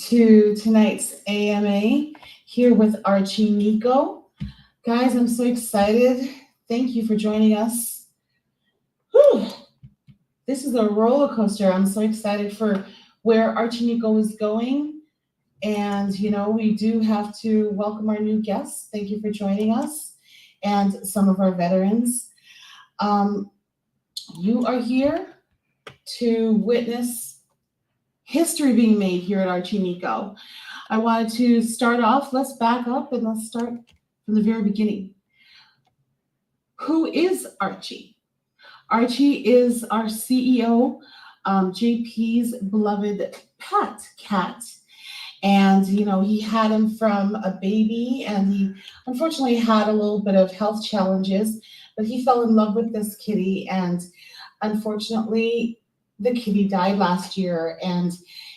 To tonight's AMA here with Archieneko. Guys, I'm so excited. Thank you for joining us. Whew. This is a roller coaster. I'm so excited for where Archieneko is going. And, we do have to welcome our new guests. Thank you for joining us and some of our veterans. You are here to witness history being made here at Archieneko. I wanted to start off, let's back up and let's start from the very beginning. Who is Archie? Archie is our CEO, JP's beloved pet cat. And, he had him from a baby, and he unfortunately had a little bit of health challenges, but he fell in love with this kitty, and unfortunately, the kitty died last year, and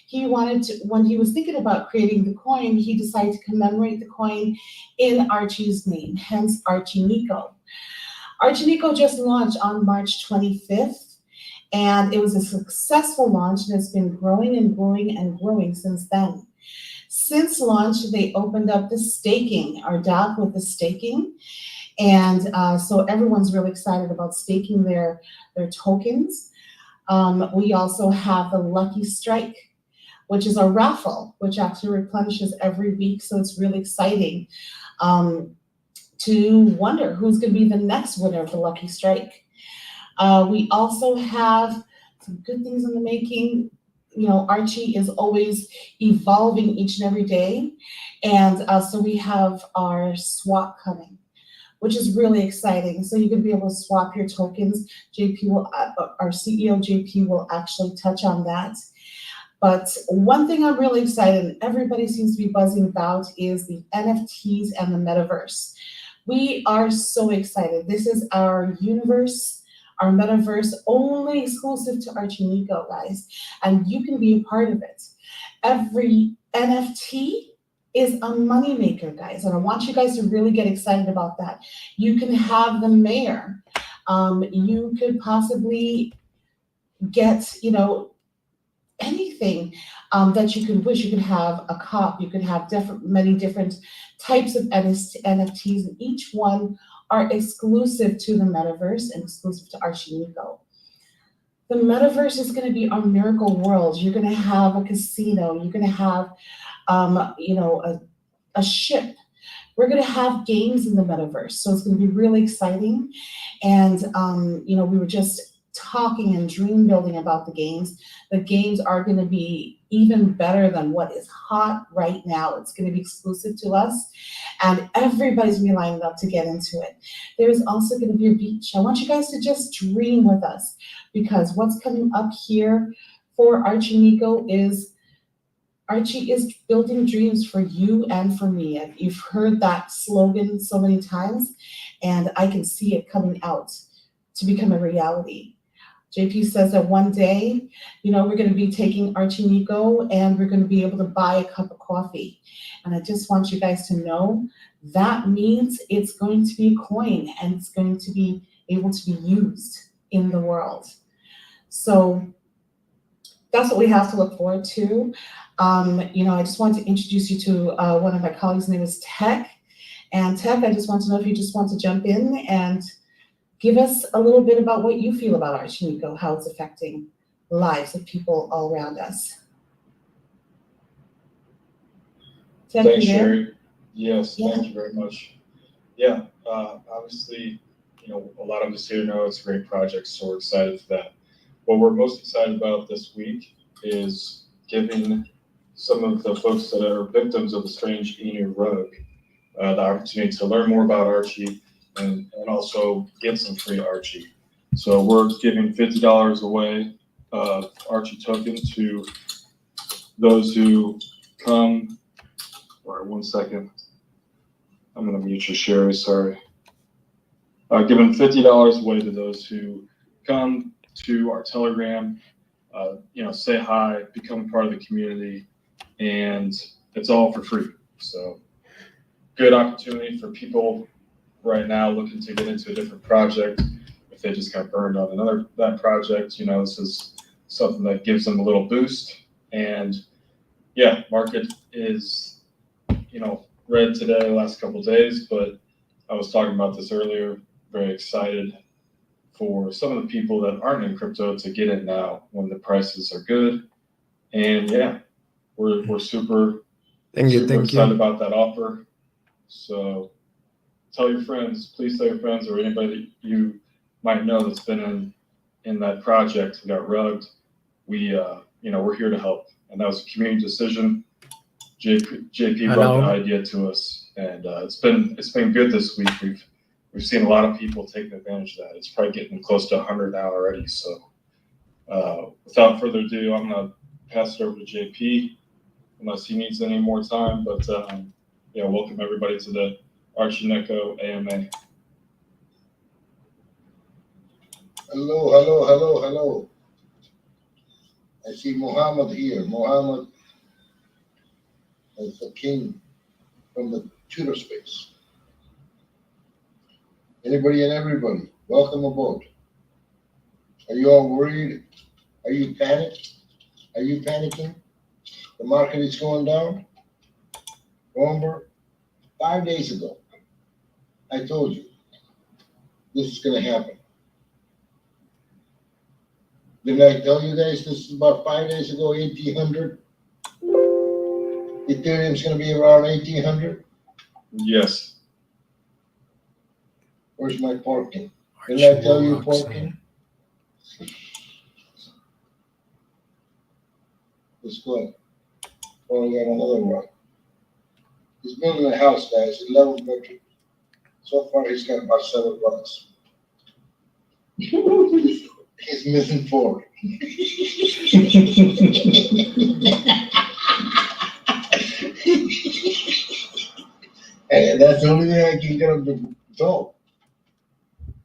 he wanted to, when he was thinking about creating the coin, he decided to commemorate the coin in Archie's name, hence Archieneko. Archieneko just launched on March 25th, and it was a successful launch, and it's been growing and growing and growing since then. Since launch, they opened up the staking, our DApp with the staking, and so everyone's really excited about staking their tokens. We also have the Lucky Strike, which is a raffle, which actually replenishes every week. So it's really exciting to wonder who's going to be the next winner of the Lucky Strike. We also have some good things in the making. Archie is always evolving each and every day. And so we have our swap coming, which is really exciting. So you're gonna be able to swap your tokens. Our CEO JP will actually touch on that. But one thing I'm really excited, and everybody seems to be buzzing about, is the NFTs and the metaverse. We are so excited. This is our universe, our metaverse, only exclusive to Archieneko, guys, and you can be a part of it. Every NFT is a moneymaker, guys, and I want you guys to really get excited about that. You can have the mayor. You could possibly get, anything that you could wish. You could have a cop. You could have many different types of NFTs, and each one are exclusive to the metaverse and exclusive to Archieneko. The metaverse is going to be our miracle world. You're going to have a casino. You're going to have a ship. We're going to have games in the metaverse, so it's going to be really exciting. And we were just talking and dream building about the games. The games are going to be even better than what is hot right now. It's going to be exclusive to us, and everybody's going to be lining up to get into it. There is also going to be a beach. I want you guys to just dream with us, because what's coming up here for Archieneko is Archie is building dreams for you and for me. You've heard that slogan so many times, and I can see it coming out to become a reality. JP says that one day, we're going to be taking Archieneko and we're going to be able to buy a cup of coffee. And I just want you guys to know that means it's going to be a coin, and it's going to be able to be used in the world. So that's what we have to look forward to. I just want to introduce you to one of my colleagues. His name is Tech. And Tech, I just want to know if you just want to jump in and give us a little bit about what you feel about Archieneko, how it's affecting the lives of people all around us. Tech, thanks, Sherry. Yes, yeah. Thank you very much. Yeah, obviously, a lot of us here know it's a great project, so we're excited for that. What we're most excited about this week is giving some of the folks that are victims of the strange Enu rogue the opportunity to learn more about Archie and also get some free Archie. So we're giving $50 away of Archie token to those who come. All right, 1 second. I'm going to mute you, Sherry. Sorry. Giving $50 away to those who come to our Telegram, say hi, become part of the community, and it's all for free. So good opportunity for people right now looking to get into a different project. If they just got burned on that project, this is something that gives them a little boost. And yeah, market is, red today, last couple of days, but I was talking about this earlier. Very excited for some of the people that aren't in crypto to get in now when the prices are good. And yeah, we're super excited about that offer. So tell your friends, please tell your friends or anybody that you might know that's been in that project who got rugged. We're here to help. And that was a community decision. JP brought the idea to us, and it's been good this week. We've seen a lot of people taking advantage of that. It's probably getting close to 100 now already. So without further ado, I'm gonna pass it over to JP unless he needs any more time. But welcome everybody to the Archieneko AMA. Hello. I see Muhammad here. Muhammad is the king from the Twitter space. Anybody and everybody, welcome aboard. Are you all worried? Are you panicked? Are you panicking? The market is going down. Remember, 5 days ago, I told you this is going to happen. Didn't I tell you guys this is about 5 days ago, 1800? Ethereum's going to be around 1800? Yes. Where's my parking? Didn't I tell you parking? Let's go. Oh, we got another one. He's building a house, guys, 11 bedroom. So far, he's got about 7 blocks. He's missing 4. And that's the only thing I can get him to talk.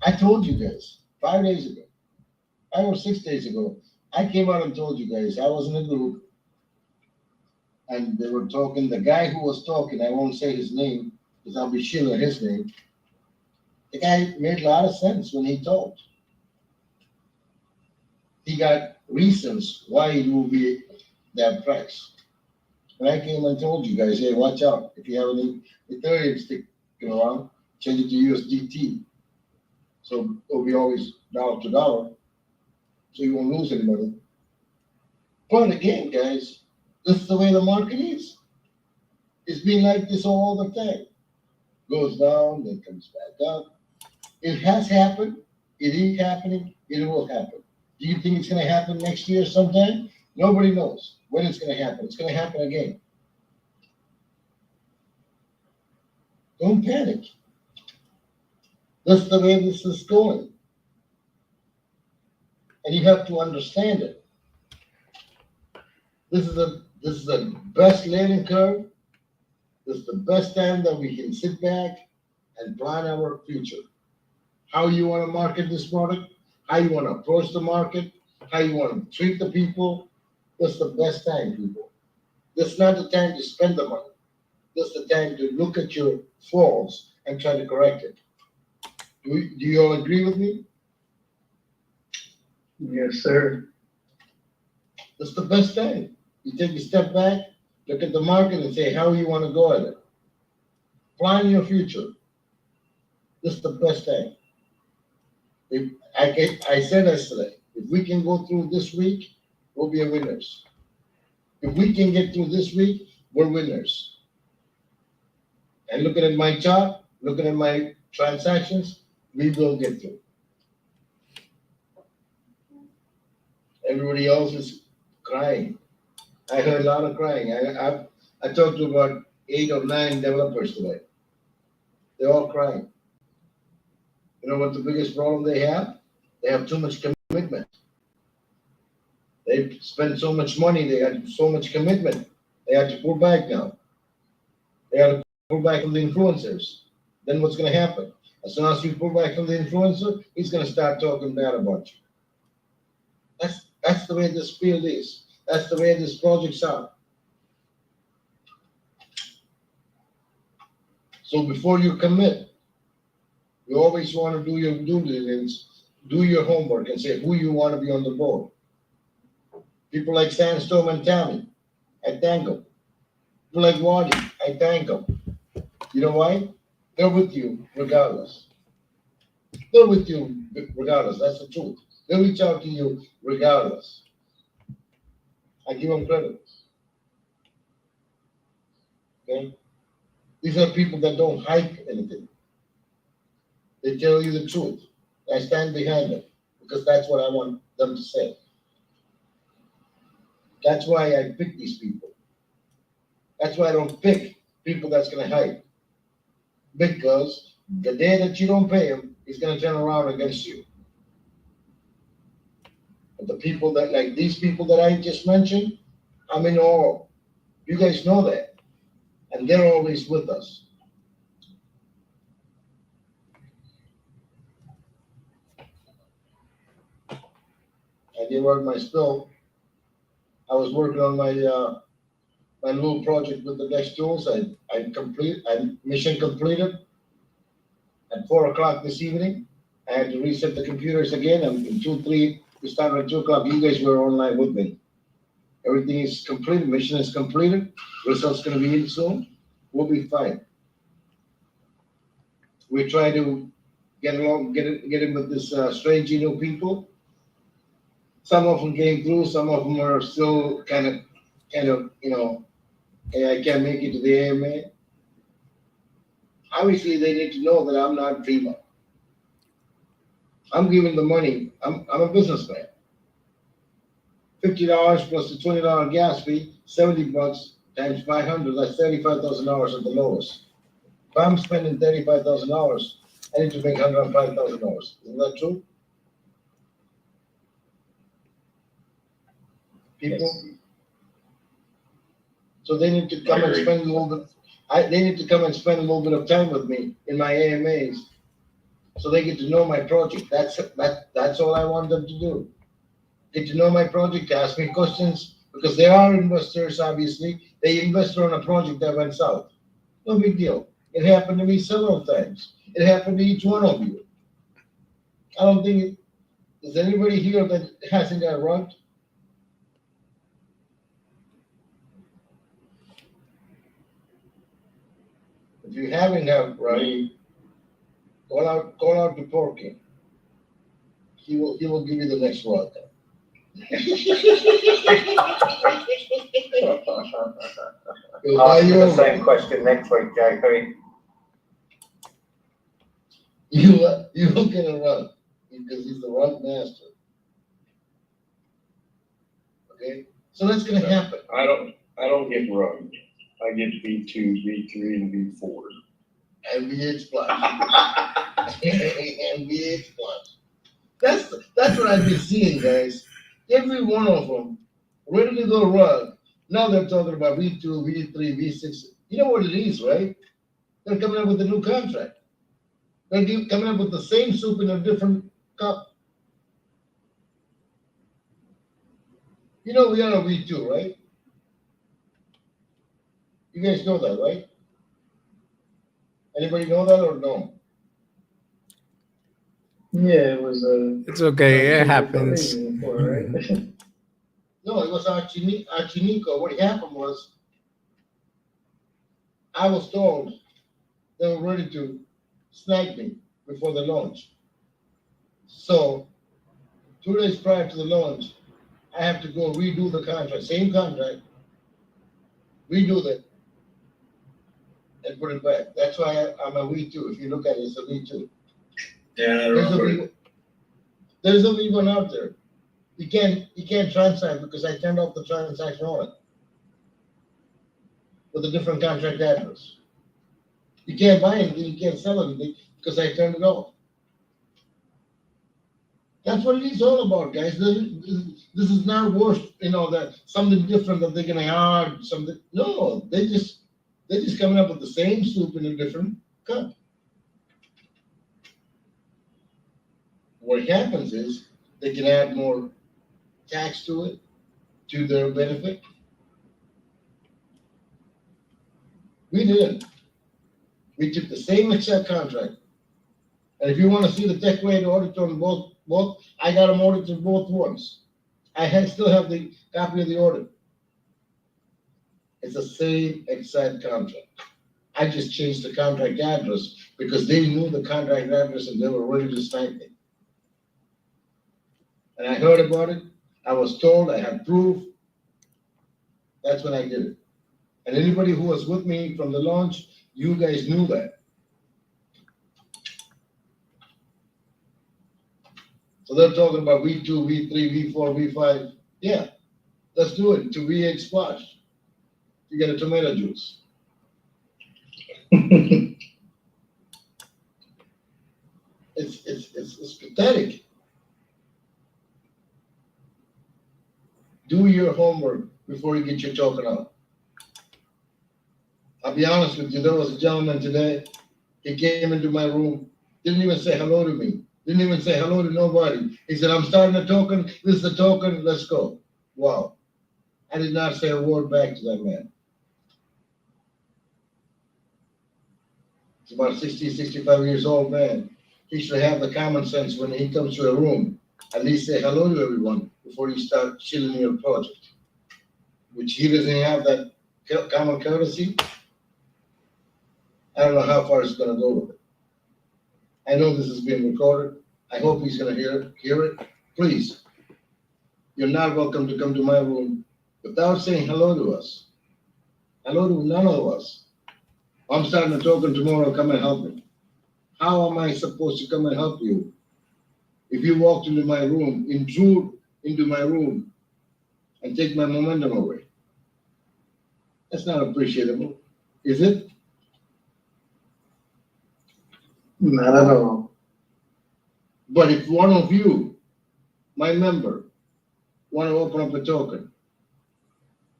I told you guys 5 days ago, 5 or 6 days ago, I came out and told you guys I was in a group and they were talking. The guy who was talking, I won't say his name because I'll be shilling his name. The guy made a lot of sense when he talked. He got reasons why it will be that price. And I came and told you guys, hey, watch out. If you have any Ethereum sticking around, change it to USDT. So it'll be always dollar to dollar. So you won't lose any money. But again, guys, this is the way the market is. It's been like this all the time. Goes down, then comes back up. It has happened. It is happening. It will happen. Do you think it's going to happen next year sometime? Nobody knows when it's going to happen. It's going to happen again. Don't panic. That's the way this is going. And you have to understand it. This is the best learning curve. This is the best time that we can sit back and plan our future. How you want to market this product, how you want to approach the market, how you want to treat the people. That's the best time, people. This is not the time to spend the money. This is the time to look at your flaws and try to correct it. Do you all agree with me? Yes, sir. That's the best time. You take a step back, look at the market and say how you want to go at it. Plan your future. This is the best time. If I said yesterday, if we can go through this week, we'll be winners. If we can get through this week, we're winners. And looking at my chart, looking at my transactions, we will get through. Everybody else is crying. I heard a lot of crying. I talked to about 8 or 9 developers today. They're all crying. You know what the biggest problem they have? They have too much commitment. They spend so much money, they have so much commitment. They have to pull back now. They have to pull back from the influencers. Then what's going to happen? As soon as you pull back from the influencer, he's going to start talking bad about you. That's the way this field is. That's the way these projects are. So before you commit, you always want to do your due diligence, do your homework, and say who you want to be on the board. People like Sandstorm and Tammy. I thank them. People like Waddy, I thank them. You know why? They're with you regardless. They're with you regardless. That's the truth. They'll reach out to you regardless. I give them credit. Okay? These are people that don't hype anything. They tell you the truth. I stand behind them because that's what I want them to say. That's why I pick these people. That's why I don't pick people that's going to hype. Because the day that you don't pay them, he's going to turn around against you. But the people that, like these people that I just mentioned, I'm in awe. You guys know that. And they're always with us. I did work my spill. I was working on my my little project with the next tools. I mission completed at 4 o'clock this evening. I had to reset the computers again, and in 2, 3, we started at 2 o'clock. You guys were online with me. Everything is completed, mission is completed, results gonna be in soon. We'll be fine. We try to get in with this strange new people. Some of them came through, some of them are still kind of, hey, I can't make it to the AMA. Obviously, they need to know that I'm not FEMA. I'm giving the money. I'm a businessman. $50 plus the $20 gas fee, $70 times 500. That's $35,000 at the lowest. If I'm spending $35,000, I need to make $105,000. Isn't that true? People. Yes. So they need to come and spend a little bit. They need to come and spend a little bit of time with me in my AMAs, so they get to know my project. That's all I want them to do. Get to know my project, ask me questions, because they are investors. Obviously, they invest on a project that went south. No big deal. It happened to me several times. It happened to each one of you. I don't think is anybody here that hasn't got rugged? If you haven't got rugged, call out to Porky. He will give you the next rug. He'll buy Ask you you the a same rug. question next week, JP. You will get a rug because he's the rug master. Okay, so that's gonna happen. I don't get rugged. I get B2, B3, and B4. And VH plus. And VH plus. That's what I've been seeing, guys. Every one of them ready to go rug. Now they're talking about V2, V3, V6. You know what it is, right? They're coming up with a new contract. They're coming up with the same soup in a different cup. You know we are a V2, right? You guys know that, right? Anybody know that or no? Yeah, it was It's okay, it happens. Right? No, it was Archieneko. What happened was, I was told they were ready to snag me before the launch. So 2 days prior to the launch, I have to go redo the contract, same contract, redo that, and put it back. That's why I'm a V2. If you look at it, it's a V2. Yeah, I There's a remember. there's a V1 out there. You can't transact because I turned off the transaction on it with a different contract address. You can't buy anything, you can't sell anything because I turned it off. That's what it is all about, guys. This is not worth, that something different that they're gonna add, something. No, they're just coming up with the same soup in a different cup. What happens is they can add more tax to it, to their benefit. We didn't. We took the same exact contract. And if you want to see the tech rate audit on both, I got them audited both ones. Still have the copy of the audit. It's the same exact contract. I just changed the contract address because they knew the contract address and they were ready to sign it. And I heard about it, I was told, I had proof. That's when I did it. And anybody who was with me from the launch, you guys knew that. So they're talking about V2, V3, V4, V5. Yeah, let's do it to V8 splash. You get a tomato juice. It's pathetic. Do your homework before you get your token out. I'll be honest with you, there was a gentleman today, he came into my room, didn't even say hello to me, didn't even say hello to nobody. He said, I'm starting a token, this is the token, let's go. Wow. I did not say a word back to that man. He's about 60, 65 years old man. He should have the common sense when he comes to a room, at least say hello to everyone before you start chilling your project. Which he doesn't have that common courtesy. I don't know how far he's gonna go with it. I know this is being recorded. I hope he's gonna hear it. Please, you're not welcome to come to my room without saying hello to us. Hello to none of us. I'm starting a token tomorrow, come and help me. How am I supposed to come and help you if you walked into my room, intrude into my room, and take my momentum away? That's not appreciable, is it? Not at all. But if one of you, my member, want to open up a token,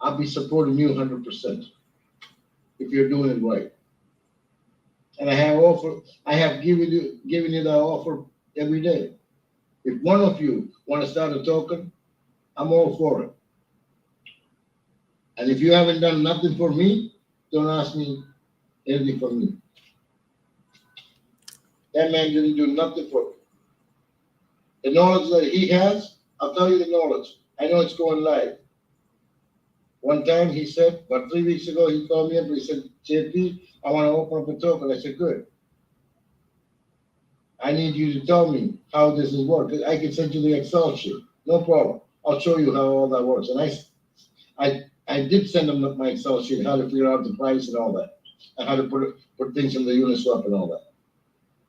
I'll be supporting you 100% if you're doing it right. And I have given you that offer every day. If one of you want to start a token, I'm all for it. And if you haven't done nothing for me, don't ask me anything from me. That man didn't do nothing for me. The knowledge that he has, I'll tell you the knowledge. I know it's going live. One time he said, about 3 weeks ago, he called me up and he said, JP, I want to open up a token. I said, good. I need you to tell me how this is work. I can send you the Excel sheet. No problem. I'll show you how all that works. And I did send him my Excel sheet, how to figure out the price and all that, and how to put things in the Uniswap and all that.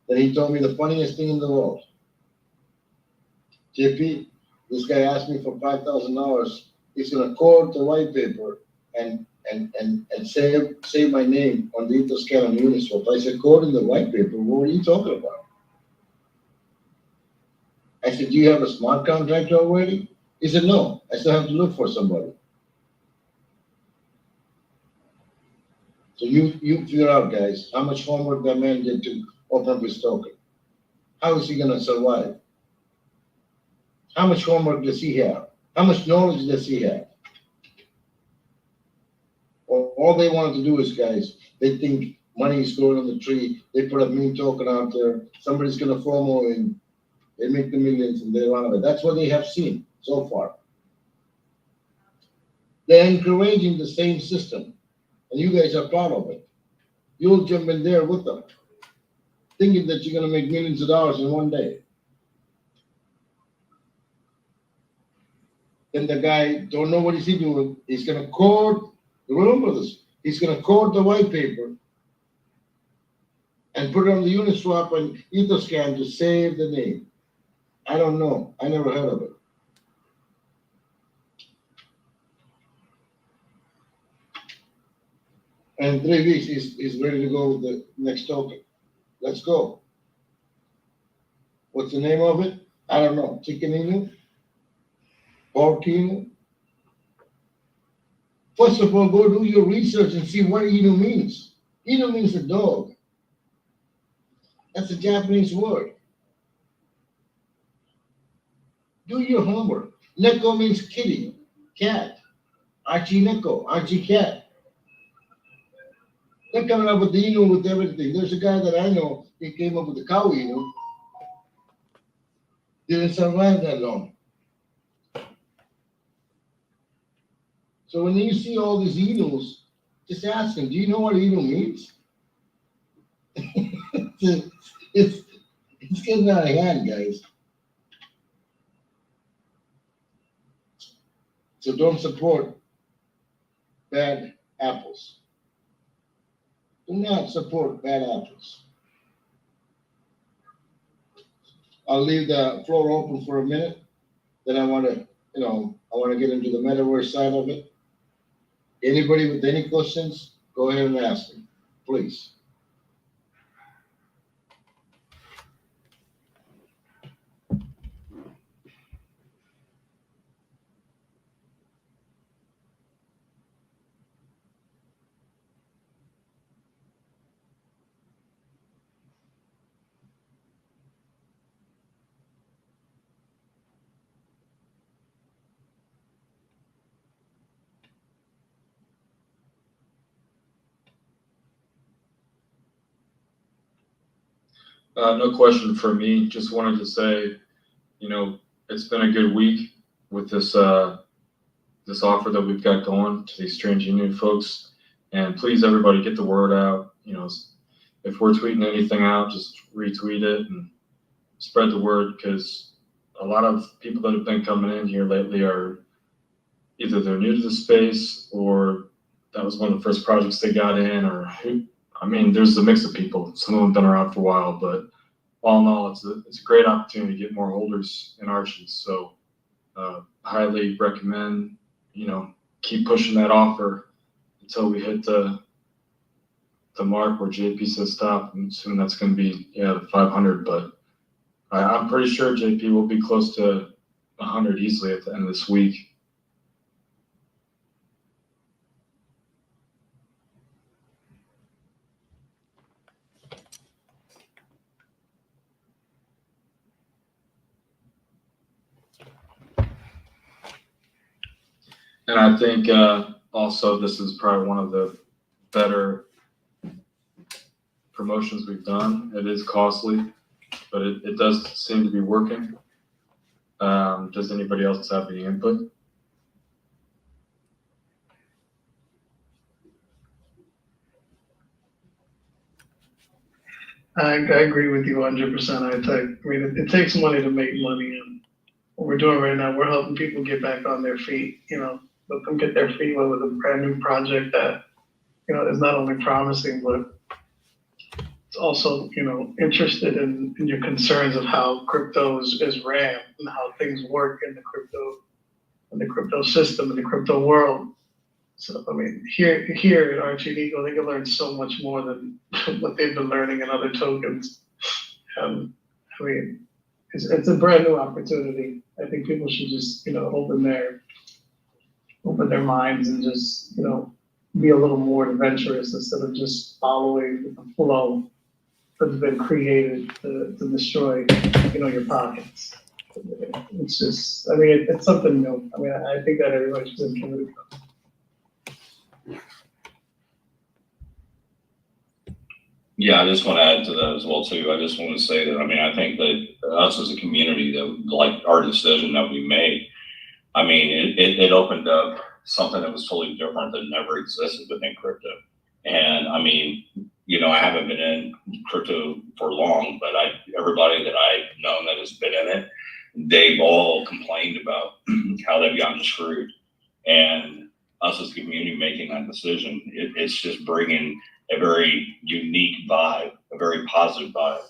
Then he told me the funniest thing in the world. JP, this guy asked me for $5,000. He's gonna code the white paper and save my name on the Etherscan on Uniswap. I said, code in the white paper? What are you talking about? I said, do you have a smart contract already? He said, no, I still have to look for somebody. So you figure out, guys, how much homework that man did to open up his token. How is he gonna survive? How much homework does he have? How much knowledge does he have? All they want to do is, guys, they think money is growing on the tree. They put a meme token out there. Somebody's gonna FOMO in. They make the millions and they run away. That's what they have seen so far. They're encouraging the same system, and you guys are part of it. You'll jump in there with them, thinking that you're gonna make millions of dollars in one day. Then the guy don't know what he's doing. He's gonna code. Remember this. He's gonna code the white paper and put it on the Uniswap and Etherscan to save the name. I don't know. I never heard of it. And in 3 weeks, he's ready to go with the next token. Let's go. What's the name of it? I don't know. Chicken Inu? Pork Inu? First of all, go do your research and see what Inu means. Inu means a dog. That's a Japanese word. Do your homework. Neko means kitty, cat. Archieneko, Archie cat. They're coming up with the Inu with everything. There's a guy that I know, he came up with the cow Inu. Didn't survive that long. So when you see all these Inus Just ask him, do you know what evil means? It's getting out of hand, guys. So don't support bad apples. Do not support bad apples. I'll leave the floor open for a minute. Then I want to get into the metaverse side of it. Anybody with any questions, go ahead and ask me, please. No question for me. Just wanted to say, it's been a good week with this this offer that we've got going to these Strange Union folks. And please, everybody, get the word out. If we're tweeting anything out, just retweet it and spread the word, because a lot of people that have been coming in here lately are either they're new to the space or that was one of the first projects they got in, or there's a mix of people. Some of them have been around for a while, but all in all, it's a great opportunity to get more holders in Archie. So highly recommend, keep pushing that offer until we hit the mark where JP says stop. I'm assuming that's going to be, the 500, but I'm pretty sure JP will be close to 100 easily at the end of this week. And I think also this is probably one of the better promotions we've done. It is costly, but it does seem to be working. Does anybody else have any input? I agree with you 100%. It takes money to make money, and what we're doing right now, we're helping people get back on their feet. Let them get their feet wet with a brand new project that is not only promising, but it's also interested in your concerns of how crypto is ran and how things work in the crypto system, in the crypto world. So here at Archieneko, they can learn so much more than what they've been learning in other tokens. It's a brand new opportunity. I think people should just open their minds and just be a little more adventurous instead of just following the flow that's been created to destroy your pockets. It's just it's something new. I think that everybody should give it a go. Yeah, I just want to add to that as well too. I just want to say that I think that us as a community, that like our decision that we made, it opened up something that was totally different that never existed within crypto. And I haven't been in crypto for long, but everybody that I've known that has been in it, they've all complained about how they've gotten screwed. And us as a community making that decision, it's just bringing a very unique vibe, a very positive vibe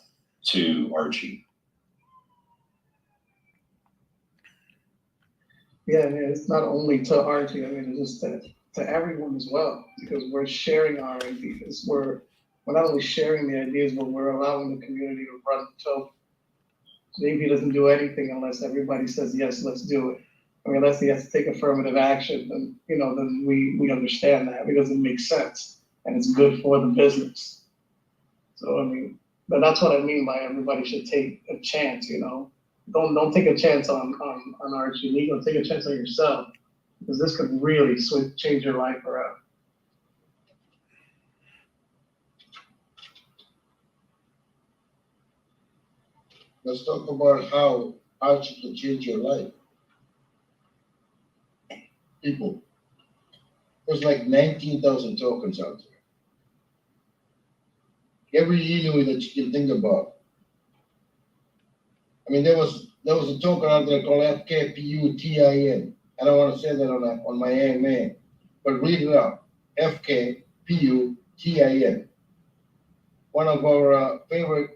to Archie. Yeah, it's not only to Archie, it's just to everyone as well, because we're sharing our ideas. We're not only sharing the ideas, but we're allowing the community to run the token. JP doesn't do anything unless everybody says, yes, let's do it. Unless he has to take affirmative action, then we understand that because it makes sense and it's good for the business. So but that's what I mean by everybody should take a chance. Don't take a chance on Archieneko. Take a chance on yourself, because this could really change your life around. Let's talk about how Archie can change your life. People, There's like 19,000 tokens out there. Every Inuit that you can think about. I mean, there was a token out there called FKPUTIN. I don't want to say that on my AMA, but read it out. FKPUTIN. One of our favorite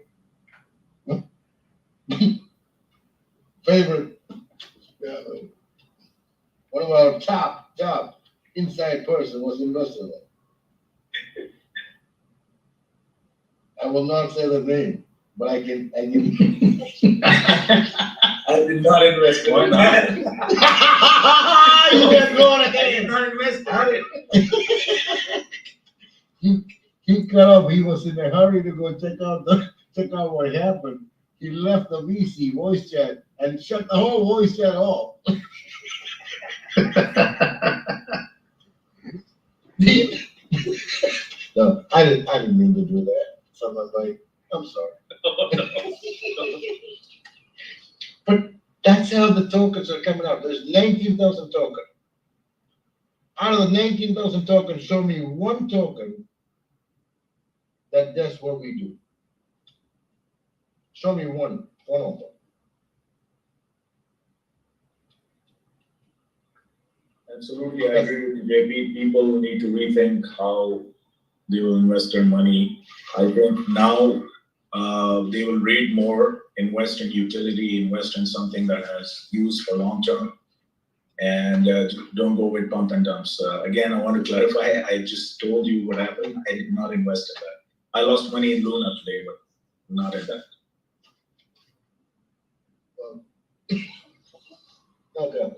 one of our top inside person was invested in. I will not say the name, but I can. I did not invest in that. You get going I again. did not invest in it. He got up. He was in a hurry to go check out what happened. He left the VC voice chat and shut the whole voice chat off. No, I didn't mean to do that. Someone's like, I'm sorry. But that's how the tokens are coming out. There's 19,000 tokens. Out of the 19,000 tokens, show me one token that does what we do. Show me one of them. Absolutely, I agree with you, JP. People need to rethink how they will invest their money. I think now they will read more, invest in utility, invest in something that has use for long term, and don't go with pump and dumps. Again, I want to clarify, I just told you what happened. I did not invest in that. I lost money in Luna today, but not in that. Okay.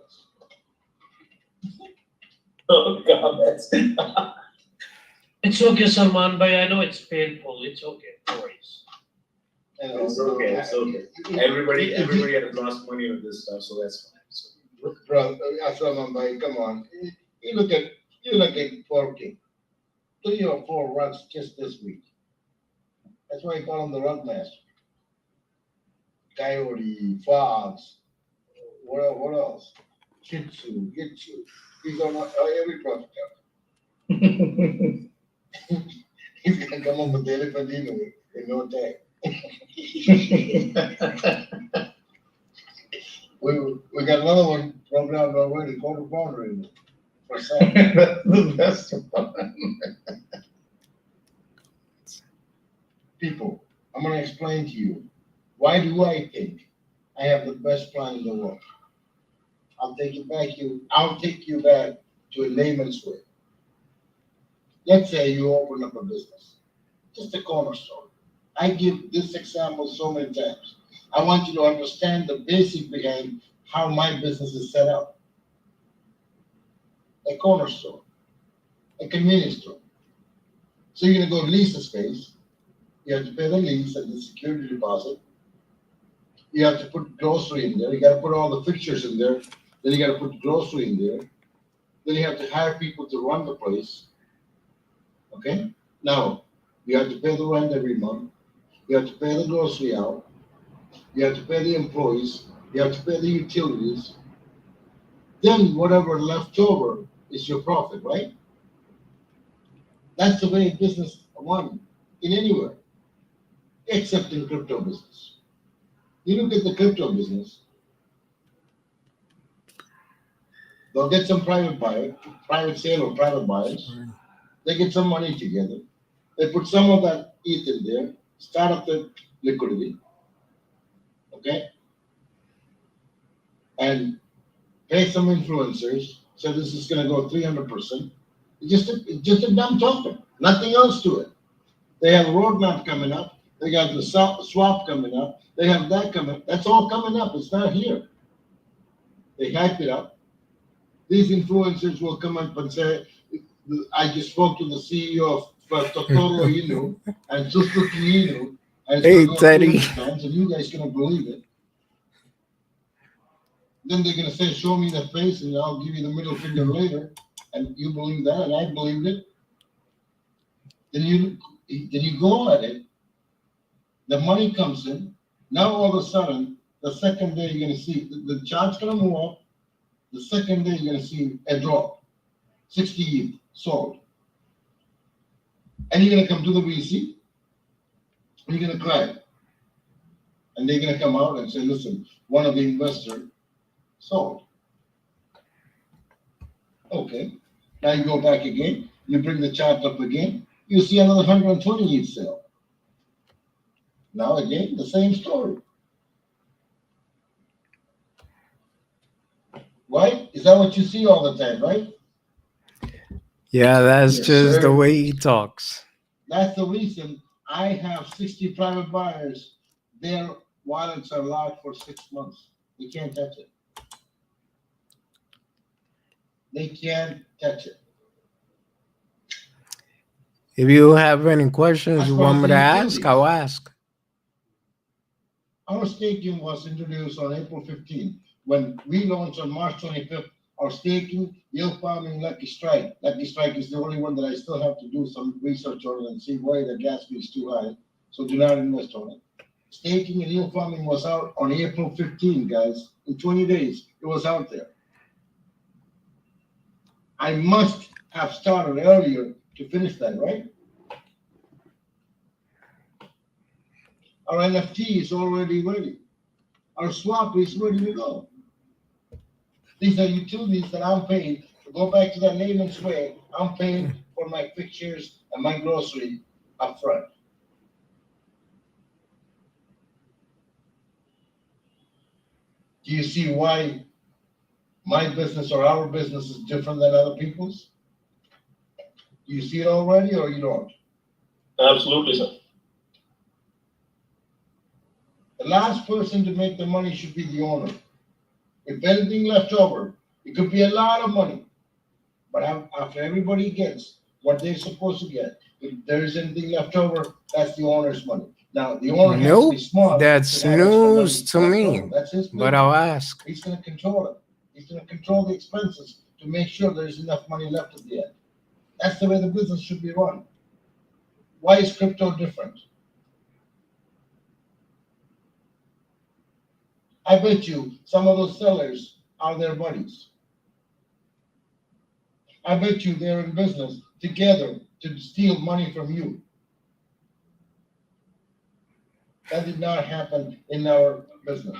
Oh, comments. It's okay, Salman Bhai. I know it's painful. It's okay. No worries. It's okay, it's okay. Everybody has lost money with this stuff, so that's fine. So, Bro, Aslam, come on. You look at Porky. 3 or 4 runs just this week. That's why I call him the run master. Coyote, Fox, what else? Kitsu. He's on every project. He's gonna come up with the elephant in no time. We got another one programmed already, quarter boundary for Sam. That's the best one. People, I'm gonna explain to you, why do I think I have the best plan in the world? I'll take you back to a layman's way. Let's say you open up a business, just a corner store. I give this example so many times. I want you to understand the basic behind how my business is set up. A corner store, a convenience store. So you're gonna go lease a space. You have to pay the lease and the security deposit. You have to put grocery in there. You gotta put all the fixtures in there. Then you gotta put grocery in there. Then you have to hire people to run the place. Okay? Now, you have to pay the rent every month. You have to pay the grocery out. You have to pay the employees. You have to pay the utilities. Then whatever left over is your profit, right? That's the way business run in anywhere, except in crypto business. You look at the crypto business, they'll get some private sale or private buyers. They get some money together. They put some of that ETH in there, start up the liquidity, okay? And pay some influencers. So this is gonna go 300%. It's just a dumb token, nothing else to it. They have a roadmap coming up. They got the swap coming up. They have that coming. That's all coming up. It's not here. They hype it up. These influencers will come up and say, I just spoke to the CEO of Totoro Inu and Suzuki Inu. And Hey, Teddy. And you guys gonna believe it. Then they're gonna say, show me the face and I'll give you the middle finger later. And you believe that, and I believed it. Then you go at it. The money comes in. Now all of a sudden, the second day you're gonna see the chart's gonna move up. The second day you're gonna see a drop, 60 ETH. sold. And you're gonna come to the VC, and you're gonna cry. And they're gonna come out and say, listen, one of the investors sold. Okay, now you go back again, you bring the chart up again, you see another 120 leads sell. Now again, the same story. Right? Is that what you see all the time, right? Yeah, that's Yes, just the sir. way he talks. That's the reason I have 60 private buyers. Their wallets are locked for 6 months. They can't touch it. They can't touch it. If you have any questions As you far want as me the to ask, utilities. I'll ask. Our staking was introduced on April 15th. When we launched on March 25th, our staking, yield farming, Lucky Strike. Lucky Strike is the only one that I still have to do some research on and see why the gas fee is too high. So do not invest on it. Staking and yield farming was out on April 15th, guys. In 20 days, it was out there. I must have started earlier to finish that, right? Our NFT is already ready. Our swap is ready to go. These are utilities that I'm paying. To go back to that layman's way, I'm paying for my fixtures and my grocery up front. Do you see why my business or our business is different than other people's? Do you see it already or you don't? Absolutely, sir. The last person to make the money should be the owner. If anything left over, it could be a lot of money. But after everybody gets what they're supposed to get, if there's anything left over, that's the owner's money. Now, the owner has to Nope, be smart. that's to have extra money news to left me, over. That's his but business. I'll ask. He's gonna control it. He's gonna control the expenses to make sure there's enough money left at the end. That's the way the business should be run. Why is crypto different? I bet you some of those sellers are their buddies. I bet you they're in business together to steal money from you. That did not happen in our business.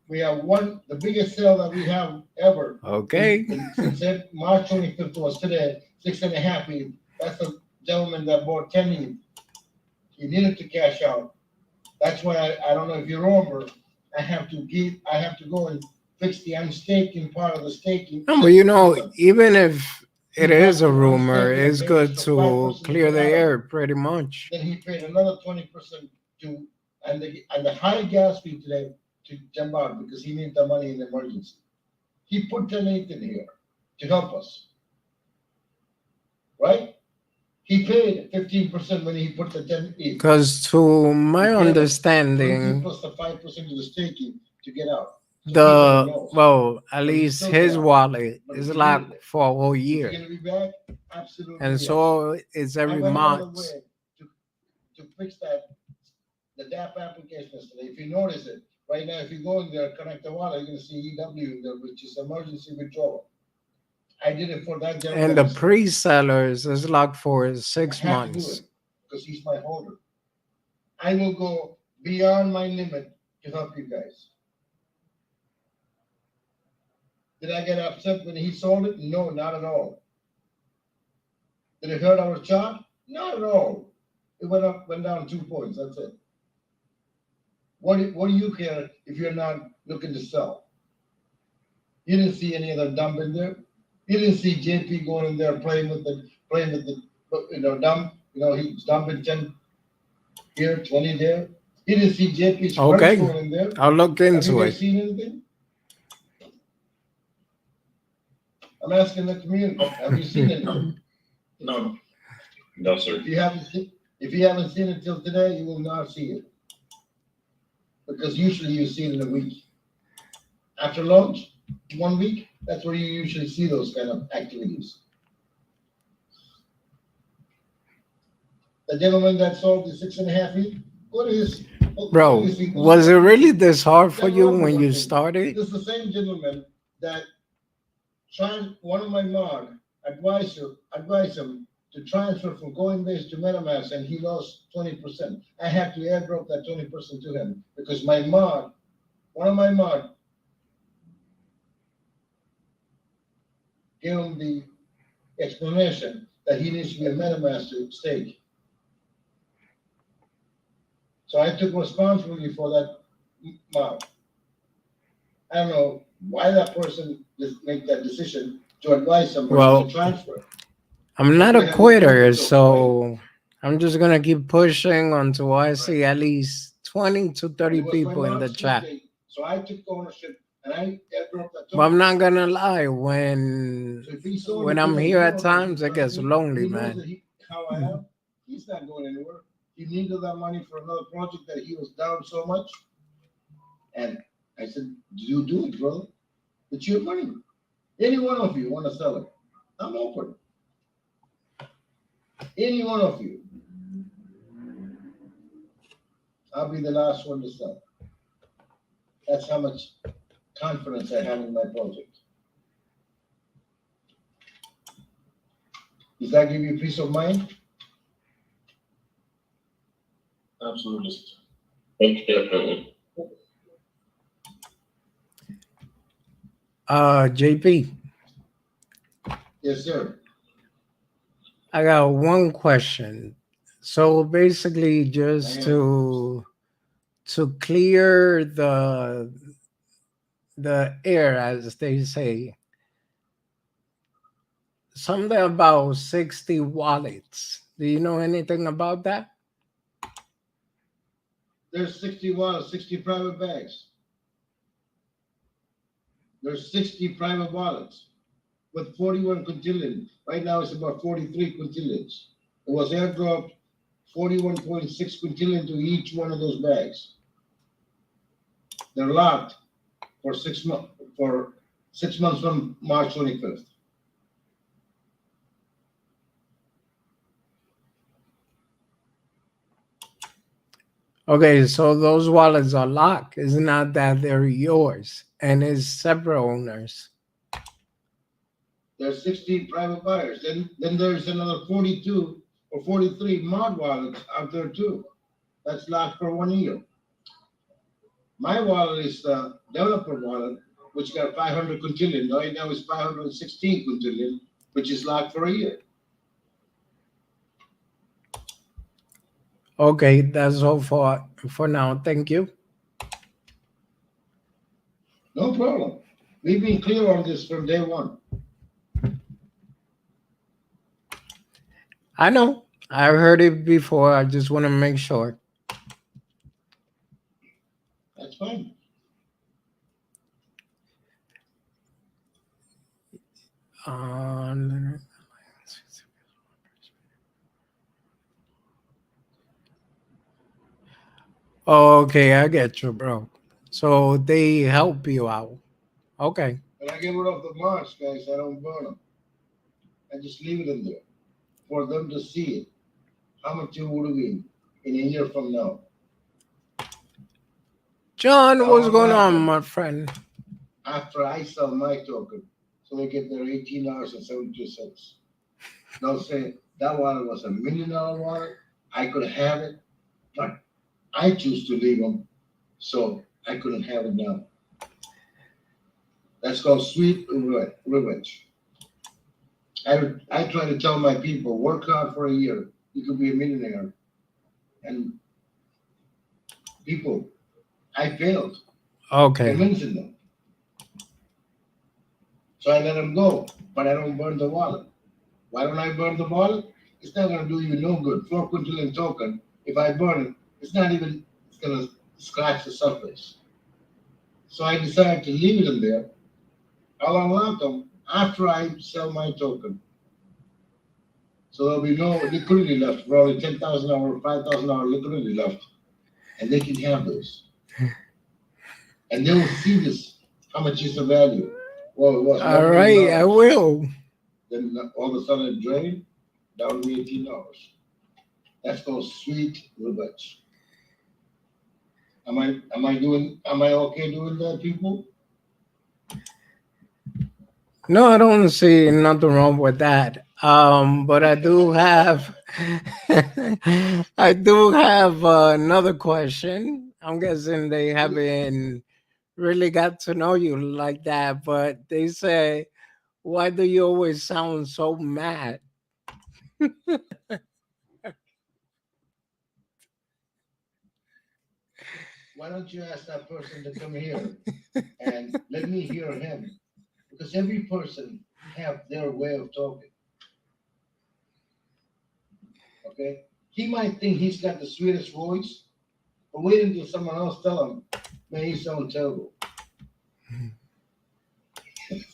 We have the biggest sale that we have ever. Okay. Since March 25th was today, 6.5 ETH. That's the gentleman that bought 10 ETH. He needed to cash out. That's why I don't know if you remember, I have to go and fix the unstaking part of the staking. No, but even if it is a rumor, it's good to clear the air pretty much. Then he paid another 20% and the high gas fee today to jump out because he needed the money in emergency. He put 10 ETH in here to help us. Right? He paid 15% when he put the 10 ETH. Because to my understanding, plus the 5% of the staking to get out. at least his wallet is locked for a whole year. Is he gonna be back? Absolutely. And yes. so it's every I went out of the month. way to fix that, the DApp application yesterday. If you notice it, right now, if you go in there, connect the wallet, you're gonna see EW in there, which is emergency withdrawal. I did it for that gentleman. And the pre-sellers is locked for 6 months. Because he's my holder. I will go beyond my limit to help you guys. Did I get upset when he sold it? No, not at all. Did it hurt our chart? Not at all. It went down 2 points. That's it. What do you care if you're not looking to sell? You didn't see any other dump in there. You didn't see JP going in there playing with the dump. He's dumping 10 here, 20 there. You didn't see JP's Okay, going in there. I'll look into Have you it. guys seen anything? I'm asking the community. Have you seen anything? No. No, sir. If you haven't seen it till today, you will not see it. Because usually you see it in a week. After launch, 1 week, that's where you usually see those kind of activities. The gentleman that sold the 6.5 ETH, what is? Bro, was it really this hard for you when you started? This is the same gentleman that tried one of my mod. advise him to transfer from Coinbase to MetaMask, and he lost 20%. I had to airdrop that 20% to him because one of my mod, gave him the explanation that he needs to be a MetaMask to stake. So I took responsibility for that mod. I don't know why that person just make that decision to advise somebody Well, to transfer. I'm not We a have quitter, no so I'm just gonna keep pushing until I see at least 20 to 30 It was my people in the mom's chat. mistake, so I took ownership and I airdropped that. But I'm not gonna lie, when So if he sold when it to I'm me, here he at knows that times, he it gets trusts me. lonely, He knows man. that how I am. He's not going anywhere. He needed that money for another project that he was down so much. And I said, you do it, brother. It's your money. Any one of you want to sell it, I'm open. Any one of you. I'll be the last one to sell. That's how much confidence I have in my project. Does that give you peace of mind? Absolutely. Definitely. JP, Yes, sir. I got one question. So basically, just to clear the air, as they say, something about 60 wallets. Do you know anything about that? There's 60 wallets, 60 private banks. There's 60 private wallets with 41 quintillion. Right now it's about 43 quintillions. It was airdropped 41.6 quintillion to each one of those bags. They're locked for 6 months from March 25th. Okay, so those wallets are locked. It's not that they're yours, and it's separate owners. There's 60 private buyers. Then there's another 42 or 43 mod wallets out there too. That's locked for 1 year. My wallet is the developer wallet, which got 500 quintillion. Right now it's 516 quintillion, which is locked for a year. Okay, that's all for now. Thank you. No problem. We've been clear on this from day one. I know. I've heard it before. I just want to make sure. That's fine. Okay, I get you, bro. So they help you out. Okay. When I get rid of the marks, guys, I don't burn them. I just leave it in there for them to see it. How much it would have been in a year from now. John, Now, what's what going on, happened my friend? after I sell my token, so they get their $18.72. They'll say that wallet was $1 million wallet. I could have it, but I choose to leave them, so I couldn't have it now. That's called sweet revenge. I try to tell my people, work hard for a year. You could be a millionaire. And people, I failed Okay. convincing them. So I let them go, but I don't burn the wallet. Why don't I burn the wallet? It's not going to do you no good. 4 quintillion token, if I burn it, it's going to scratch the surface. So I decided to leave it in there. I'll unlock them after I sell my token. So there'll be no liquidity left, probably 10,000 or 5,000 liquidity left. And they can have this. And they will see this, how much is the value. Well, it was All right, I will. Then all of a sudden it drained down to $18. That's called sweet revenge. Am I okay doing that, people? No, I don't see nothing wrong with that. But I do have, I do have another question. I'm guessing they haven't really got to know you like that, but they say, why do you always sound so mad? Why don't you ask that person to come here and let me hear him? Because every person have their way of talking. Okay? He might think he's got the sweetest voice, but wait until someone else tell him, man, you sound terrible.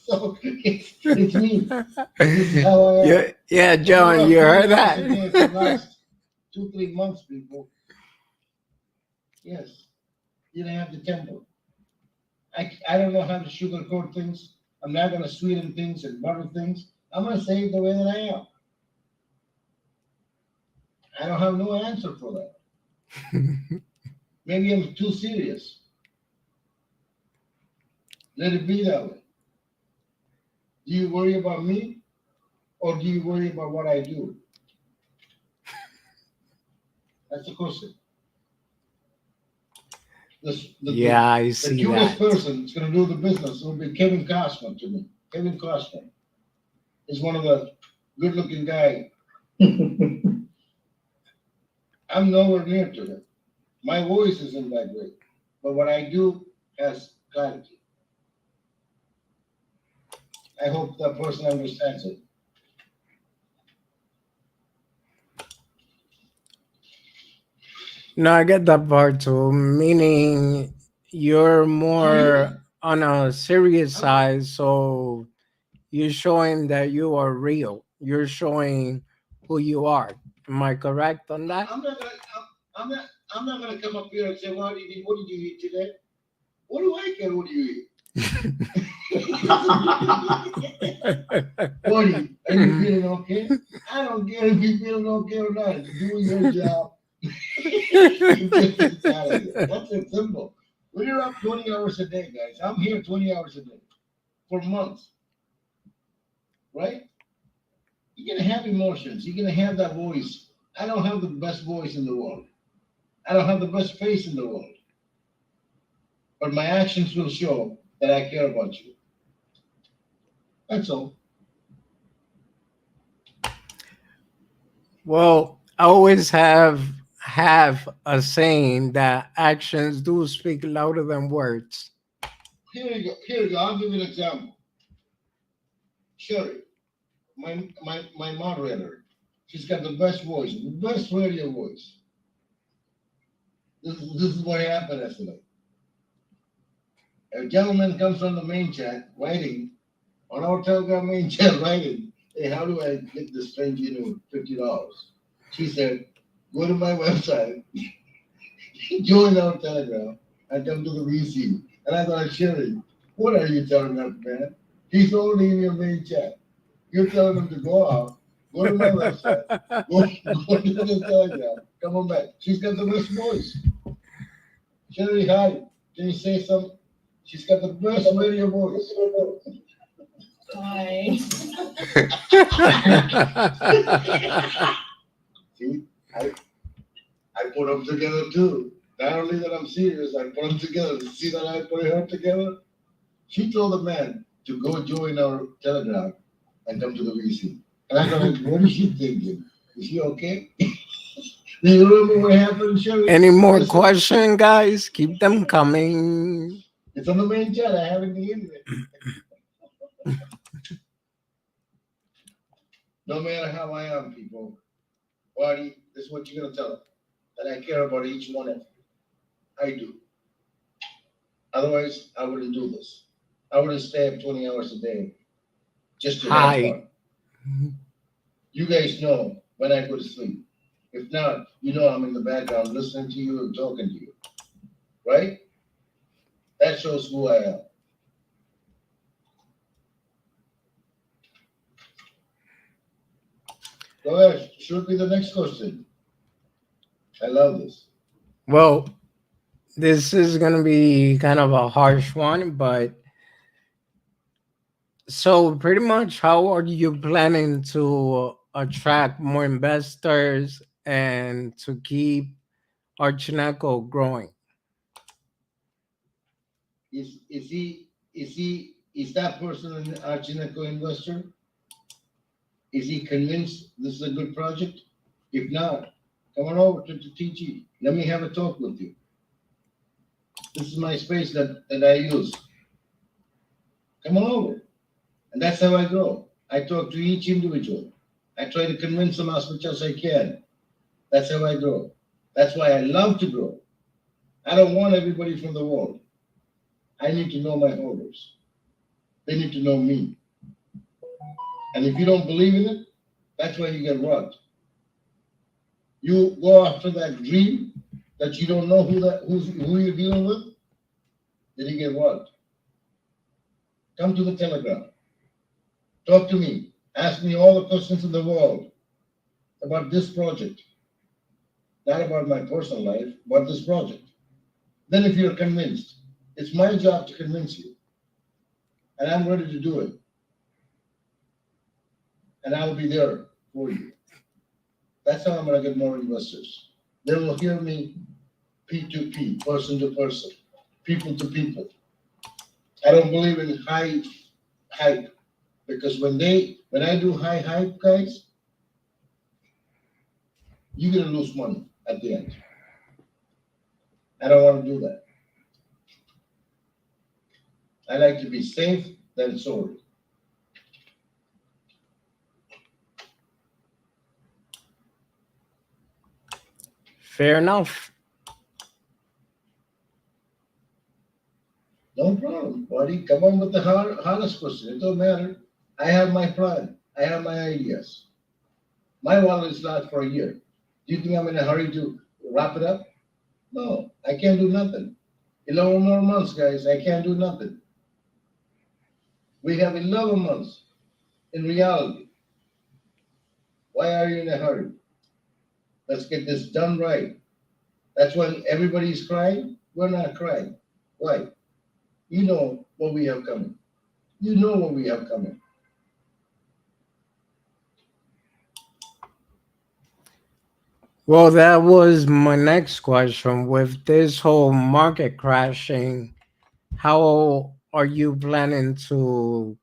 So it's me. This is how I am. Yeah, yeah, When John, you're you up heard 20 hours a day for the that? last 2, 3 months, people. Yes, you don't have the temper. I don't know how to sugarcoat things. I'm not gonna sweeten things and butter things. I'm gonna say it the way that I am. I don't have no answer for that. Maybe I'm too serious. Let it be that way. Do you worry about me or do you worry about what I do? That's the question. Yeah, I The see cutest that. person that's gonna do the business will be Kevin Costner to me. Kevin Costner is one of the good-looking guy. I'm nowhere near to him. My voice isn't that great, but what I do has clarity. I hope that person understands it. No, I get that part too, meaning you're more on a serious side, so you're showing that you are real. You're showing who you are. Am I correct on that? I'm not gonna. I'm not. I'm not gonna come up here and say, what did you eat today?" What do I care? What do you eat? Buddy, are you feeling okay? I don't care if you're feeling okay or not. Do your job. You get this out of here. That's it simple. When you're up 20 hours a day, guys, I'm here 20 hours a day for months, right? You're gonna have emotions. You're gonna have that voice. I don't have the best voice in the world. I don't have the best face in the world. But my actions will show that I care about you. That's all. Well, I always have a saying that actions do speak louder than words. Here you go. Here you go. I'll give you an example. Sherry, my moderator, she's got the best voice, the best radio voice. This is what happened yesterday. A gentleman comes on the main chat writing on our Telegram main chat writing, "Hey, how do I get this stranger into $50?" She said, "Go to my website, join our Telegram, and come to the VC." And I thought, Sherry, what are you telling that man? He's only in your main chat. You're telling him to go out, go to my website, go to the Telegram, come on back. She's got the best voice. Sherry, hi. Can you say something? She's got the best radio voice. Hi. See, I put them together too. Not only that I'm serious, I put them together. See that I put her together? She told the man to go join our Telegram and come to the VC. And I thought, what is she thinking? Is she okay? Do you remember what happened, Sherry? Any more Listen, questions, guys? Keep them coming. it's on the main chat. I have it in the internet. No matter how I am, people, Marty, this is what you're gonna tell them. That I care about each one of you. I do. Otherwise, I wouldn't do this. I wouldn't stay up 20 hours a day just to have Hi. fun. You guys know when I go to sleep. If not, you know I'm in the background listening to you and talking to you. Right? That shows who I am. Go ahead. Should be the next question. I love this. Well, this is gonna be kind of a harsh one, but So pretty much, how are you planning to attract more investors and to keep Archieneko growing? Is that person an Archineco investor? Is he convinced this is a good project? If not, come on over to TG. Let me have a talk with you. This is my space that I use. Come on over. And that's how I grow. I talk to each individual. I try to convince them as much as I can. That's how I grow. That's why I love to grow. I don't want everybody from the world. I need to know my holders. They need to know me. And if you don't believe in it, that's why you get robbed. You go after that dream that you don't know who you're dealing with, then you get robbed. Come to the Telegram. Talk to me. Ask me all the questions in the world about this project. Not about my personal life, about this project. Then if you're convinced, it's my job to convince you. And I'm ready to do it. And I will be there for you. That's how I'm gonna get more investors. They will hear me P2P, person to person, people to people. I don't believe in high hype because when I do high hype, guys, you're gonna lose money at the end. I don't want to do that. I like to be safe than sorry. Fair enough. No problem, buddy. Come on with the hardest question. It don't matter. I have my plan. I have my ideas. My wallet is not for a year. Do you think I'm in a hurry to wrap it up? No, I can't do nothing. 11 more months, guys. I can't do nothing. We have 11 months in reality. Why are you in a hurry? Let's get this done right. That's when everybody's crying. We're not crying. Why? You know what we have coming. You know what we have coming. Well, that was my next question. With this whole market crashing, how are you planning to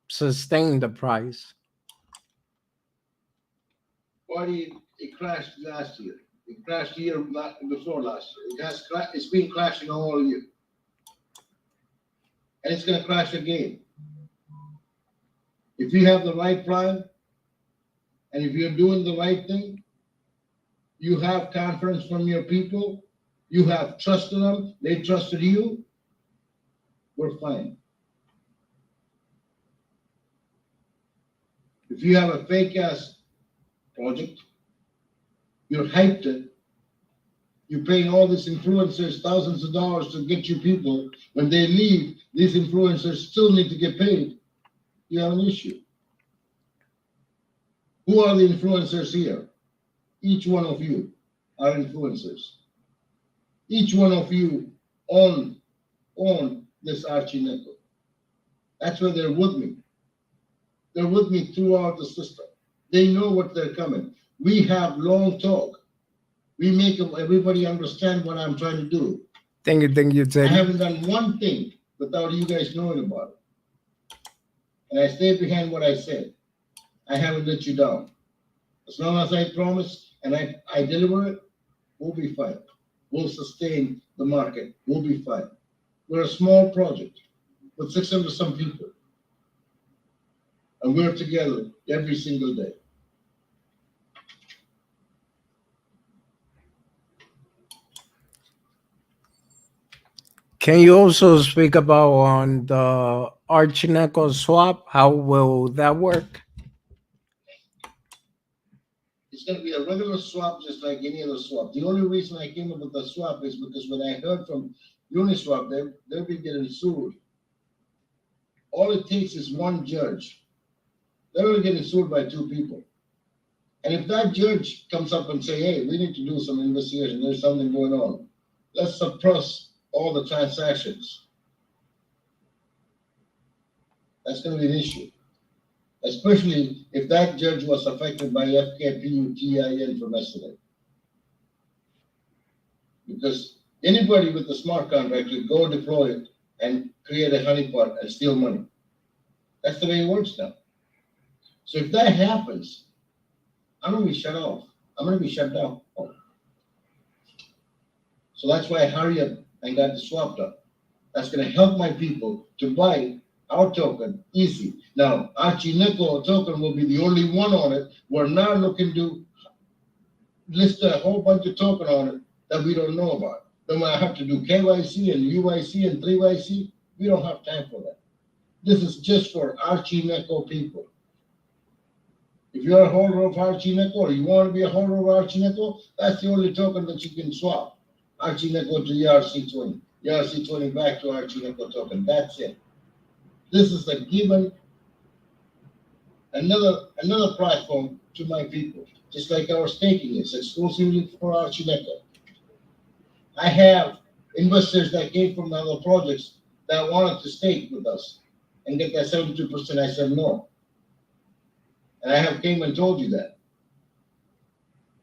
sustain the price? Buddy, it crashed last year. It crashed year before last year. It's been crashing all year. And it's gonna crash again. If you have the right plan, and if you're doing the right thing, you have confidence from your people, you have trust in them, they trusted you, we're fine. If you have a fake ass project, you're hyped it, you're paying all these influencers thousands of dollars to get you people. When they leave, these influencers still need to get paid. You have an issue. Who are the influencers here? Each one of you are influencers. Each one of you own this Archieneko. That's why they're with me. They're with me throughout the system. They know what they're coming. We have long talk. We make everybody understand what I'm trying to do. Thank you, I Teddy. haven't done one thing without you guys knowing about it. And I stay behind what I said. I haven't let you down. As long as I promise and I deliver it, we'll be fine. We'll sustain the market. We'll be fine. We're a small project with 600 some people. And we're together every single day. Can you also speak about on the Archineco swap? How will that work? It's going to be a regular swap just like any other swap. The only reason I came up with the swap is because when I heard from Uniswap, they'll be getting sued. All it takes is one judge. They're only getting sued by two people. And if that judge comes up and say, hey, we need to do some investigation, there's something going on, let's suppress all the transactions. That's gonna be an issue. Especially if that judge was affected by FKPUTIN from yesterday. Because anybody with a smart contract could go deploy it and create a honeypot and steal money. That's the way it works now. So if that happens, I'm gonna be shut off. I'm gonna be shut down. So that's why I hurry up and got the swap done. That's gonna help my people to buy our token easy. Now, Archieneko token will be the only one on it. We're not looking to list a whole bunch of token on it that we don't know about. Then I have to do KYC and UYC and 3YC. We don't have time for that. This is just for Archieneko people. If you're a holder of Archieneko or you want to be a holder of Archieneko, that's the only token that you can swap. Archieneko to ERC20, ERC20 back to Archieneko token. That's it. This is a given, another platform to my people, just like our staking is exclusively for Archieneko. I have investors that came from other projects that wanted to stake with us and get that 72%. I said no. And I have came and told you that.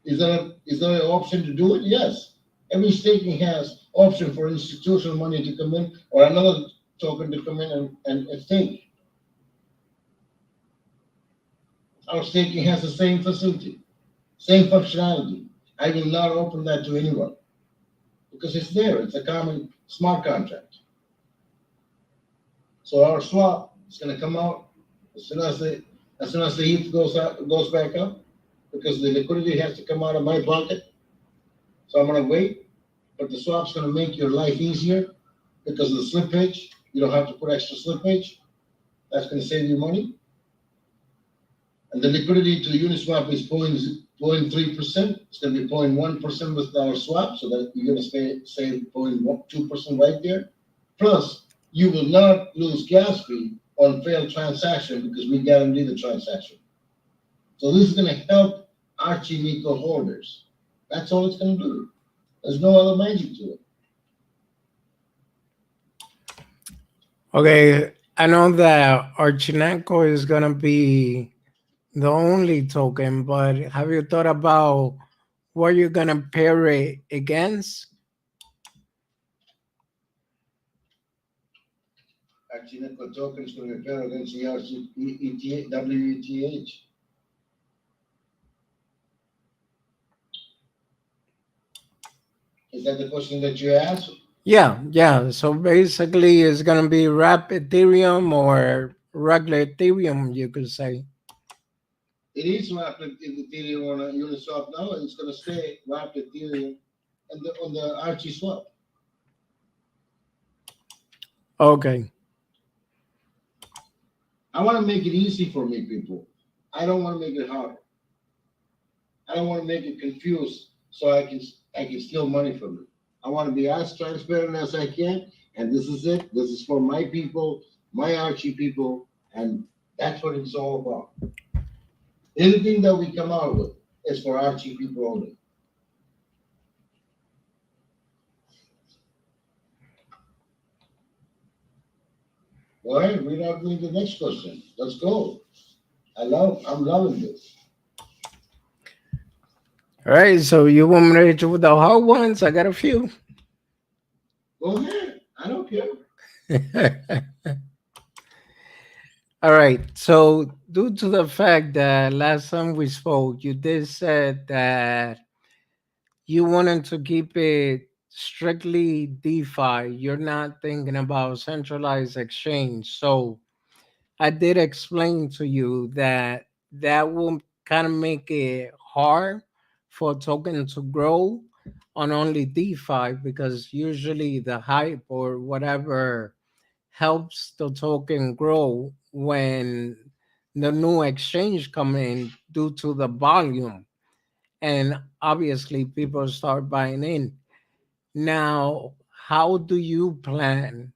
Is there an option to do it? Yes. Every staking has option for institutional money to come in or another token to come in and stake. Our staking has the same facility, same functionality. I will not open that to anyone because it's there. It's a common smart contract. So our swap is going to come out as soon as the ETH goes back up, because the liquidity has to come out of my pocket. So I'm going to wait, but the swap's going to make your life easier because of the slippage. You don't have to put extra slippage. That's going to save you money. And the liquidity to Uniswap is 0.3%. It's going to be 0.1% with our swap, so that you're going to save 0.2% right there. Plus, you will not lose gas fee on failed transaction because we guarantee the transaction. So this is going to help Archieneko holders. That's all it's going to do. There's no other magic to it. Okay, I know that Archieneko is going to be the only token, but have you thought about what you're going to pair it against? Archieneko token is going to be paired against WETH. Is that the question that you asked? Yeah. So basically, it's going to be wrap Ethereum or regular Ethereum, you could say. It is wrapped in Ethereum on a Uniswap now, and it's going to stay wrapped Ethereum on the Archie swap. Okay. I want to make it easy for me, people. I don't want to make it hard. I don't want to make it confused so I can steal money from it. I want to be as transparent as I can, and this is it. This is for my people, my Archie people, and that's what it's all about. Anything that we come out with is for Archie people only. All right, we're not doing the next question. Let's go. I'm loving this. All right. So you want me to do the hard ones? I got a few. Go ahead. I don't care. All right. So due to the fact that last time we spoke, you did said that you wanted to keep it strictly DeFi. You're not thinking about centralized exchange. So I did explain to you that that will kind of make it hard for a token to grow on only DeFi, because usually the hype or whatever helps the token grow when the new exchange come in due to the volume, and obviously people start buying in. Now, how do you plan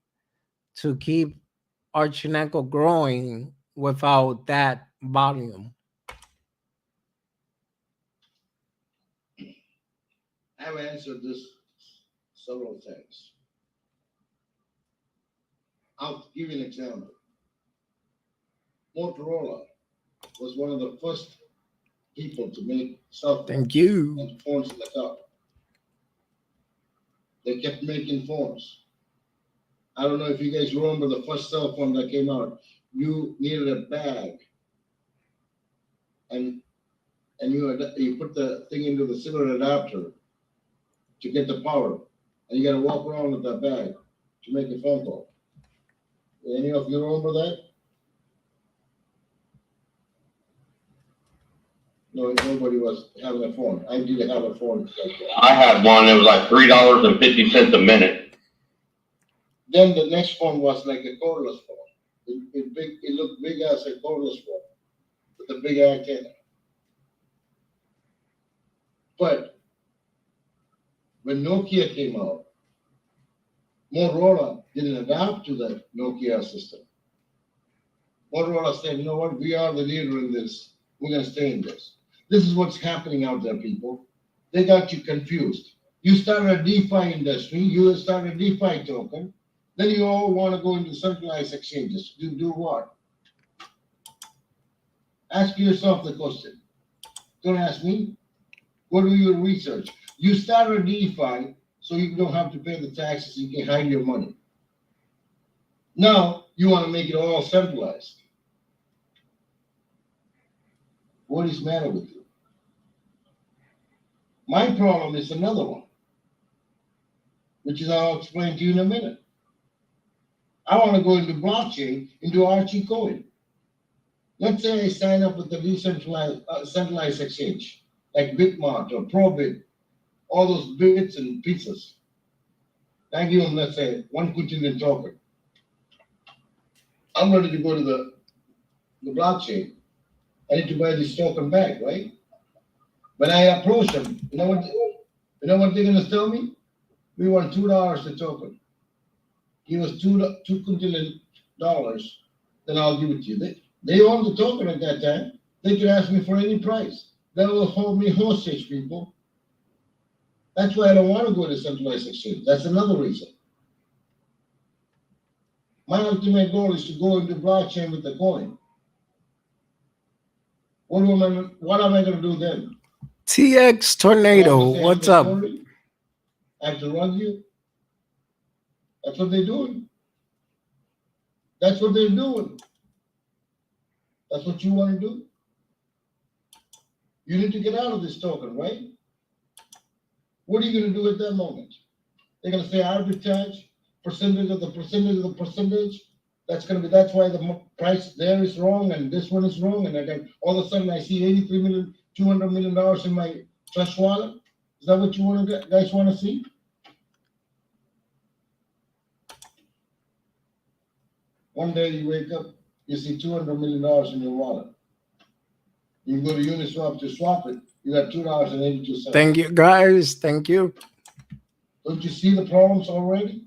to keep Archieneko growing without that volume? I've answered this several times. I'll give you an example. Motorola was one of the first people to make cell phones Thank you. and phones in the car. They kept making phones. I don't know if you guys remember the first cell phone that came out. You needed a bag, and you put the thing into the cigarette adapter to get the power, and you got to walk around with that bag to make a phone call. Any of you remember that? No, nobody was having a phone. I did have a phone like that. I had one, it was like $3.50 a minute. Then the next phone was like a cordless phone. It looked big as a cordless phone with a big antenna. But when Nokia came out, Motorola didn't adapt to the Nokia system. Motorola said, you know what, we are the leader in this. We're going to stay in this. This is what's happening out there, people. They got you confused. You started a DeFi industry, you started a DeFi token, then you all want to go into centralized exchanges. Do what? Ask yourself the question. Don't ask me. Go do your research. You started a DeFi so you don't have to pay the taxes, you can hide your money. Now you want to make it all centralized. What is the matter with you? My problem is another one, which is I'll explain to you in a minute. I want to go into blockchain, into Archieneko. Let's say I sign up with the decentralized centralized exchange, like Bitmart or Probit, all those bits and pieces. I give them, let's say, 1 quintillion token. I'm ready to go to the blockchain. I need to buy this token back, right? When I approach them, you know what they're gonna tell me? We want $2 a token. Give us $2 quintillion, then I'll give it to you. They own the token at that time. They can ask me for any price. They will hold me hostage, people. That's why I don't want to go to centralized exchange. That's another reason. My ultimate goal is to go into blockchain with the coin. What am I going to do then? TX Tornado, what's up? I have to run you. That's what they're doing. That's what they're doing. That's what you want to do. You need to get out of this token, right? What are you going to do at that moment? They're going to say arbitrage, percentage of the percentage of the percentage. That's why the price there is wrong and this one is wrong. And all of a sudden I see $200 million in my trust wallet. Is that what you guys want to see? One day you wake up, you see $200 million in your wallet. You go to Uniswap to swap it, you got $2.82. Thank you, guys. Thank you. Don't you see the problems already?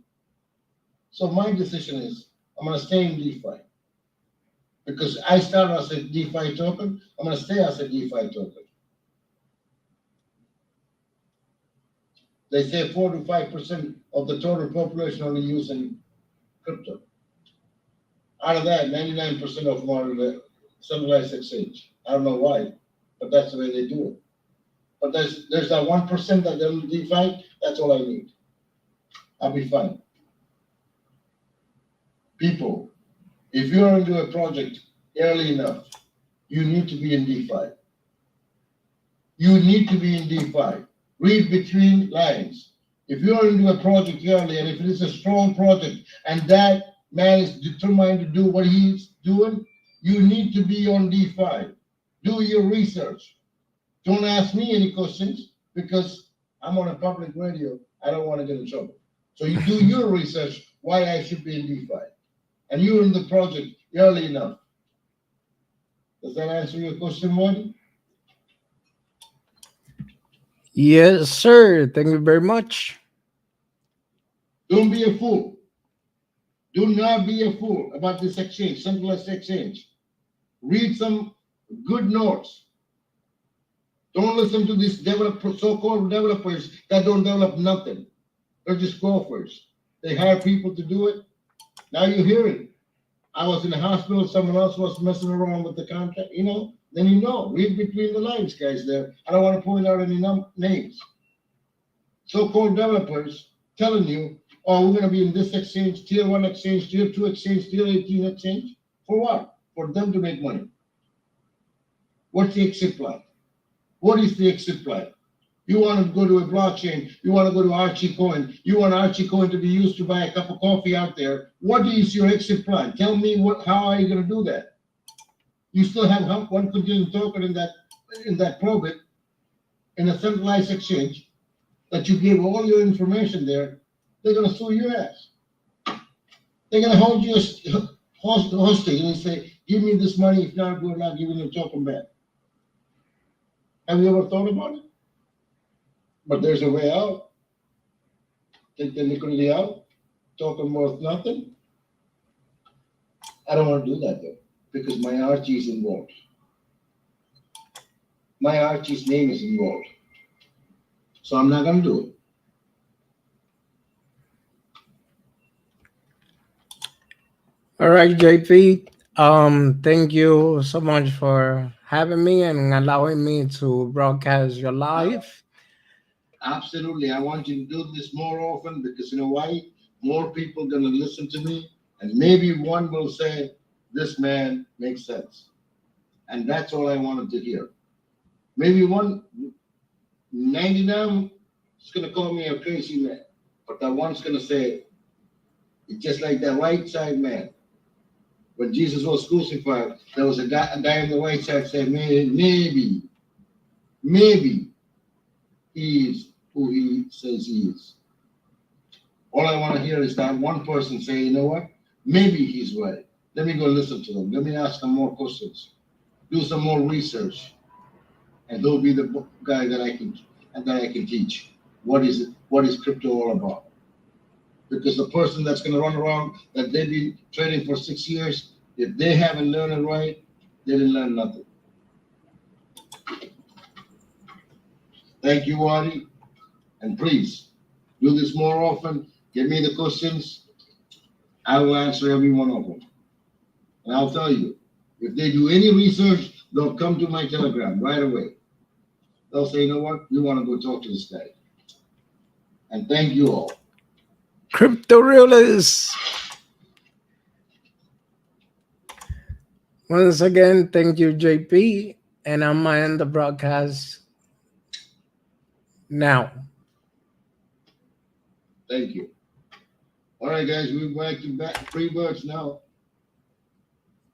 So my decision is, I'm going to stay in DeFi. Because I started as a DeFi token, I'm going to stay as a DeFi token. They say 4 to 5% of the total population only using crypto. Out of that, 99% of them are in the centralized exchange. I don't know why, but that's the way they do it. But there's that 1% that don't DeFi, that's all I need. I'll be fine. People, if you're into a project early enough, you need to be in DeFi. You need to be in DeFi. Read between lines. If you're into a project early, and if it is a strong project, and that man is determined to do what he's doing, you need to be on DeFi. Do your research. Don't ask me any questions because I'm on a public radio. I don't want to get in trouble. So you do your research why I should be in DeFi. And you're in the project early enough. Does that answer your question, Marty? Yes, sir. Thank you very much. Don't be a fool. Do not be a fool about this exchange, centralized exchange. Read some good notes. Don't listen to these so-called developers that don't develop nothing. They're just golfers. They hire people to do it. Now you hear it. I was in the hospital, someone else was messing around with the contract, you know, then you know, read between the lines, guys there. I don't want to point out any names. So-called developers telling you, oh, we're gonna be in this exchange, tier 1 exchange, tier 2 exchange, tier 18 exchange. For what? For them to make money. What's the exit plan? What is the exit plan? You want to go to a blockchain, you want to go to Archieneko, you want Archieneko to be used to buy a cup of coffee out there. What is your exit plan? Tell me how are you gonna do that? You still have one contingent token in that probit, in a centralized exchange, that you gave all your information there. They're gonna sue your ass. They're gonna hold you hostage and say, give me this money, if not, we're not giving you a token back. Have you ever thought about it? But there's a way out. Take the liquidity out, token worth nothing. I don't want to do that though, because my Archie is involved. My Archie's name is involved. So I'm not gonna do it. All right, JP. Thank you so much for having me and allowing me to broadcast your live. Absolutely. I want you to do this more often because you know why? More people gonna listen to me, and maybe one will say, this man makes sense. And that's all I wanted to hear. Maybe 99 is gonna call me a crazy man, but that one's gonna say, it's just like that white side man. When Jesus was crucified, there was a guy on the white side said, maybe he is who he says he is. All I want to hear is that one person say, you know what? Maybe he's right. Let me go listen to them. Let me ask them more questions. Do some more research. And he'll be the guy that I can teach. What is crypto all about? Because the person that's going to run around that they've been trading for 6 years, if they haven't learned it right, they didn't learn nothing. Thank you, Wadi. And please do this more often. Give me the questions. I will answer every one of them. And I'll tell you, if they do any research, they'll come to my Telegram right away. They'll say, you know what? We want to go talk to this guy. And thank you all. Crypto Realists. Once again, thank you, JP. And I'm going to end the broadcast now. Thank you. All right, guys, we're back to free birds now.